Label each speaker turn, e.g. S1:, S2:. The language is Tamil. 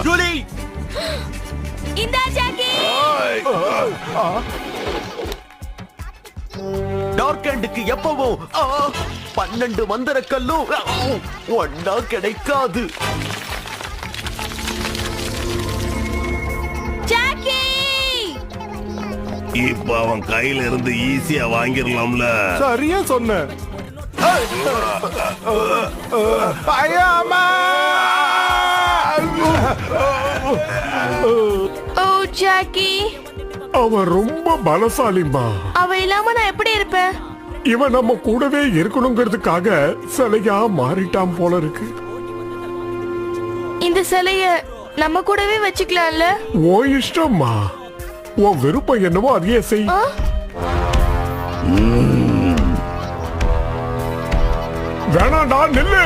S1: ஜூலி
S2: இந்தா ஜாக்கி.
S1: டார்க் ஹேண்டுக்கு எப்பவும் 12 மந்திர கல்லும் ஒன்னா கிடைக்காது.
S2: ஜாக்கி
S3: இப்ப அவன் கையில இருந்து ஈஸியா வாங்கிடலாம்ல.
S4: சரியா சொன்ன.
S2: ஓ ஜாக்கி,
S4: அவன் ரொம்ப பலசாலிமா.
S2: அவ இல்லாம நான் எப்படி இருப்பேன்?
S4: இவன் நம்ம கூடவே இருக்கணுங்கிறதுக்காக சிலையா மாறிட்டான் போல இருக்கு.
S2: இந்த சிலைய நம்ம கூடவே வச்சுக்கலாம்ல?
S4: ஓ இஷ்டம்மா. உன் விருப்பம் என்னவோ அதையே செய். வேணாண்டா, நில்லு.